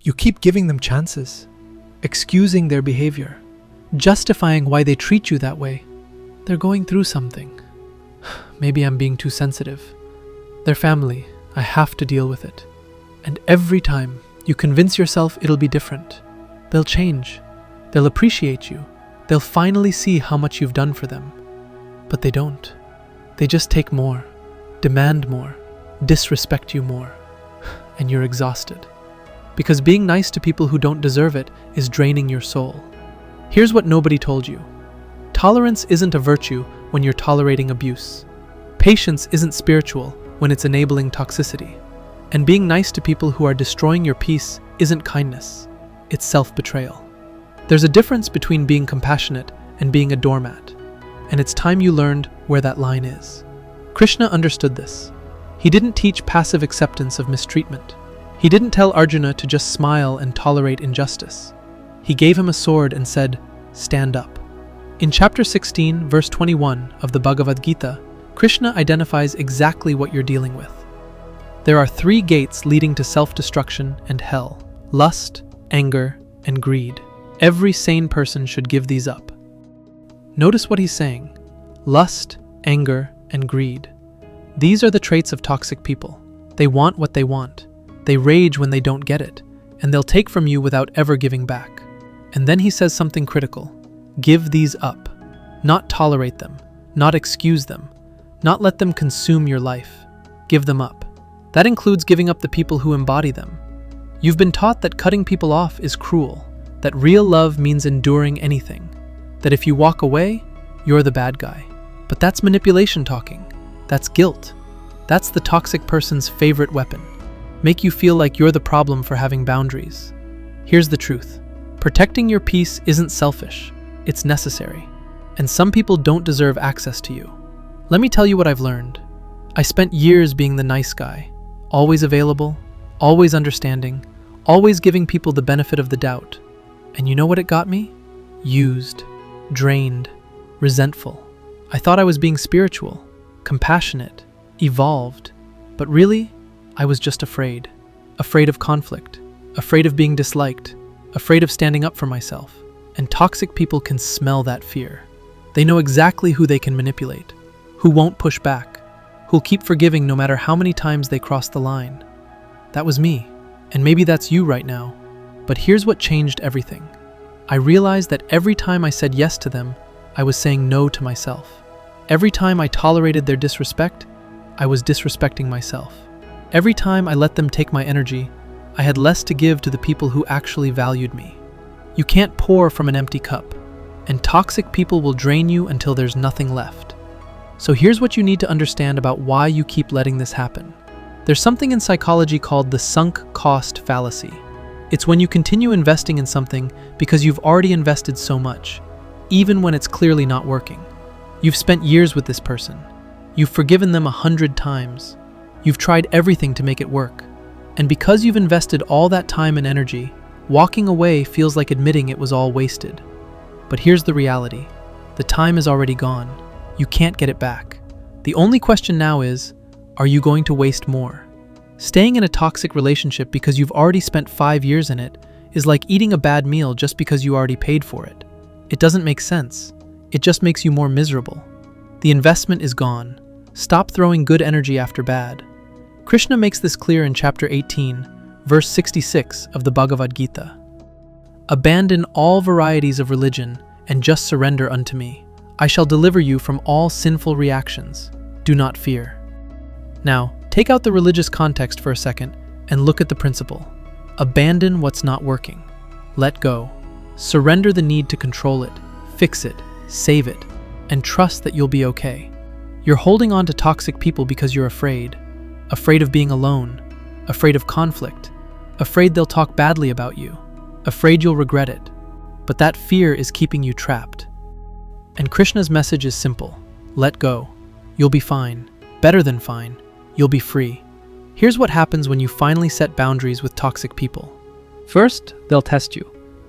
You keep giving them chances, excusing their behavior, justifying why they treat you that way. They're going through something. Maybe I'm being too sensitive. Their family, I have to deal with it. And every time you convince yourself it'll be different, they'll change. They'll appreciate you. They'll finally see how much you've done for them. But they don't. They just take more, demand more, disrespect you more, and you're exhausted. Because being nice to people who don't deserve it is draining your soul. Here's what nobody told you. Tolerance isn't a virtue when you're tolerating abuse. Patience isn't spiritual when it's enabling toxicity. And being nice to people who are destroying your peace isn't kindness. It's self-betrayal. There's a difference between being compassionate and being a doormat. And it's time you learned where that line is. Krishna understood this. He didn't teach passive acceptance of mistreatment. He didn't tell Arjuna to just smile and tolerate injustice. He gave him a sword and said, "Stand up." In chapter 16, verse 21 of the Bhagavad Gita, Krishna identifies exactly what you're dealing with. There are 3 gates leading to self-destruction and hell: lust, anger, and greed. Every sane person should give these up. Notice what he's saying. Lust, anger, and greed. These are the traits of toxic people. They want what they want. They rage when they don't get it, and they'll take from you without ever giving back. And then he says something critical. Give these up. Not tolerate them. Not excuse them. Not let them consume your life. Give them up. That includes giving up the people who embody them. You've been taught that cutting people off is cruel, that real love means enduring anything, that if you walk away, you're the bad guy. But that's manipulation talking. That's guilt. That's the toxic person's favorite weapon. Make you feel like you're the problem for having boundaries. Here's the truth. Protecting your peace isn't selfish. It's necessary. And some people don't deserve access to you. Let me tell you what I've learned. I spent years being the nice guy, always available, always understanding, always giving people the benefit of the doubt. And you know what it got me? Used, drained, resentful. I thought I was being spiritual, compassionate, evolved. But really, I was just afraid. Afraid of conflict, afraid of being disliked, afraid of standing up for myself. And toxic people can smell that fear. They know exactly who they can manipulate, who won't push back, who'll keep forgiving no matter how many times they cross the line. That was me, and maybe that's you right now. But here's what changed everything. I realized that every time I said yes to them, I was saying no to myself. Every time I tolerated their disrespect, I was disrespecting myself. Every time I let them take my energy, I had less to give to the people who actually valued me. You can't pour from an empty cup, and toxic people will drain you until there's nothing left. So here's what you need to understand about why you keep letting this happen. There's something in psychology called the sunk cost fallacy. It's when you continue investing in something because you've already invested so much, even when it's clearly not working. You've spent years with this person. You've forgiven them 100 times. You've tried everything to make it work. And because you've invested all that time and energy, walking away feels like admitting it was all wasted. But here's the reality. The time is already gone. You can't get it back. The only question now is, are you going to waste more? Staying in a toxic relationship because you've already spent 5 years in it is like eating a bad meal just because you already paid for it. It doesn't make sense. It just makes you more miserable. The investment is gone. Stop throwing good energy after bad. Krishna makes this clear in chapter 18, verse 66 of the Bhagavad Gita. Abandon all varieties of religion and just surrender unto me. I shall deliver you from all sinful reactions. Do not fear. Now, take out the religious context for a second and look at the principle. Abandon what's not working. Let go. Surrender the need to control it, fix it, save it, and trust that you'll be okay. You're holding on to toxic people because you're afraid. Afraid of being alone. Afraid of conflict. Afraid they'll talk badly about you. Afraid you'll regret it. But that fear is keeping you trapped. And Krishna's message is simple. Let go. You'll be fine. Better than fine. You'll be free. Here's what happens when you finally set boundaries with toxic people. First, they'll test you.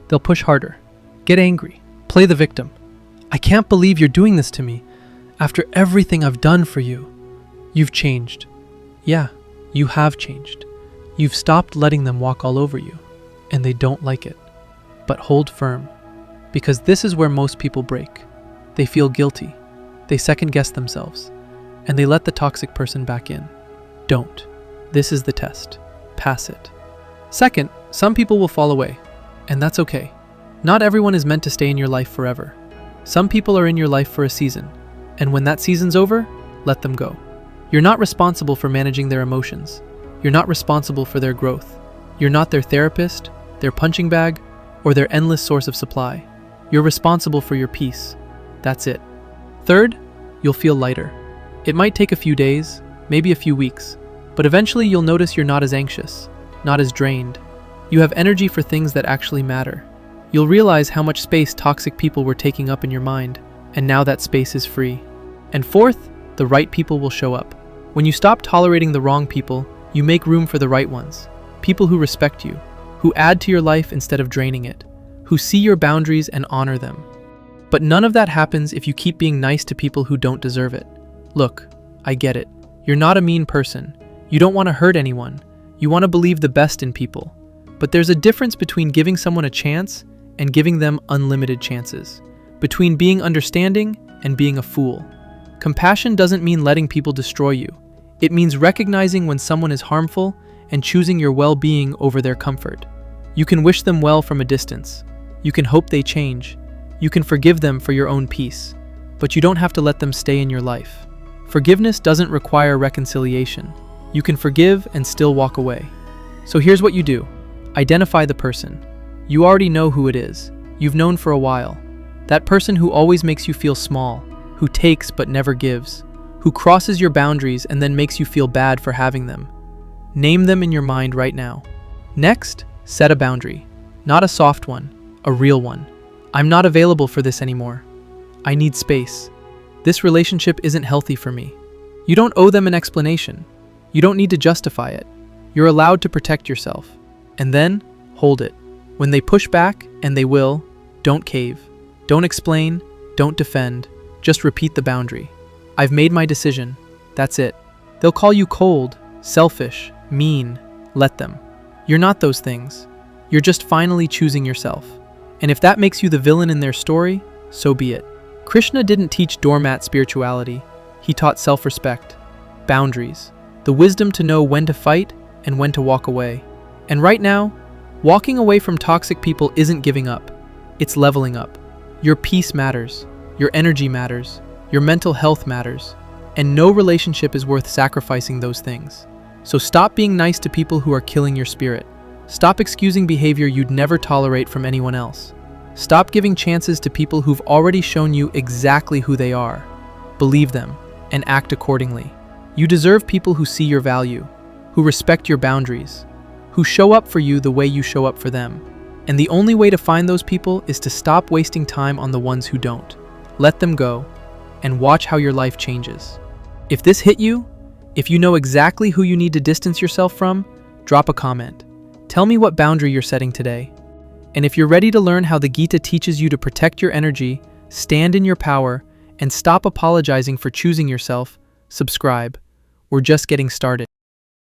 They'll push harder. Get angry. Play the victim. I can't believe you're doing this to me. After everything I've done for you. You've changed. Yeah, you have changed. You've stopped letting them walk all over you. and they don't like it. But hold firm, because this is where most people break. They feel guilty, they second-guess themselves, and they let the toxic person back in. Don't. This is the test. Pass it. Second, some people will fall away, and that's okay. Not everyone is meant to stay in your life forever. Some people are in your life for a season, and when that season's over, let them go. You're not responsible for managing their emotions. You're not responsible for their growth. You're not their therapist, their punching bag, or their endless source of supply. You're responsible for your peace. That's it. Third, you'll feel lighter. It might take a few days, maybe a few weeks, but eventually you'll notice you're not as anxious, not as drained. You have energy for things that actually matter. You'll realize how much space toxic people were taking up in your mind, and now that space is free. And fourth, the right people will show up. When you stop tolerating the wrong people, you make room for the right ones. People who respect you, who add to your life instead of draining it, who see your boundaries and honor them. But none of that happens if you keep being nice to people who don't deserve it. Look, I get it. You're not a mean person. You don't want to hurt anyone. You want to believe the best in people. But there's a difference between giving someone a chance and giving them unlimited chances. Between being understanding and being a fool. Compassion doesn't mean letting people destroy you. It means recognizing when someone is harmful and choosing your well-being over their comfort. You can wish them well from a distance. You can hope they change. You can forgive them for your own peace. But you don't have to let them stay in your life. Forgiveness doesn't require reconciliation. You can forgive and still walk away. So here's what you do. Identify the person. You already know who it is. You've known for a while. That person who always makes you feel small, who takes but never gives, who crosses your boundaries and then makes you feel bad for having them. Name them in your mind right now. Next, set a boundary. Not a soft one, a real one. I'm not available for this anymore. I need space. This relationship isn't healthy for me. You don't owe them an explanation. You don't need to justify it. You're allowed to protect yourself. And then, hold it. When they push back, and they will, don't cave. Don't explain, don't defend, just repeat the boundary. I've made my decision. That's it. They'll call you cold, selfish, mean. Let them. You're not those things. You're just finally choosing yourself. And if that makes you the villain in their story, so be it. Krishna didn't teach doormat spirituality. He taught self-respect, boundaries, the wisdom to know when to fight and when to walk away. And right now, walking away from toxic people isn't giving up. It's leveling up. Your peace matters. Your energy matters. Your mental health matters. And no relationship is worth sacrificing those things. So stop being nice to people who are killing your spirit. Stop excusing behavior you'd never tolerate from anyone else. Stop giving chances to people who've already shown you exactly who they are. Believe them and act accordingly. You deserve people who see your value, who respect your boundaries, who show up for you the way you show up for them. And the only way to find those people is to stop wasting time on the ones who don't. Let them go and watch how your life changes. If this hit you, if you know exactly who you need to distance yourself from, drop a comment. Tell me what boundary you're setting today. And if you're ready to learn how the Gita teaches you to protect your energy, stand in your power, and stop apologizing for choosing yourself, subscribe. We're just getting started.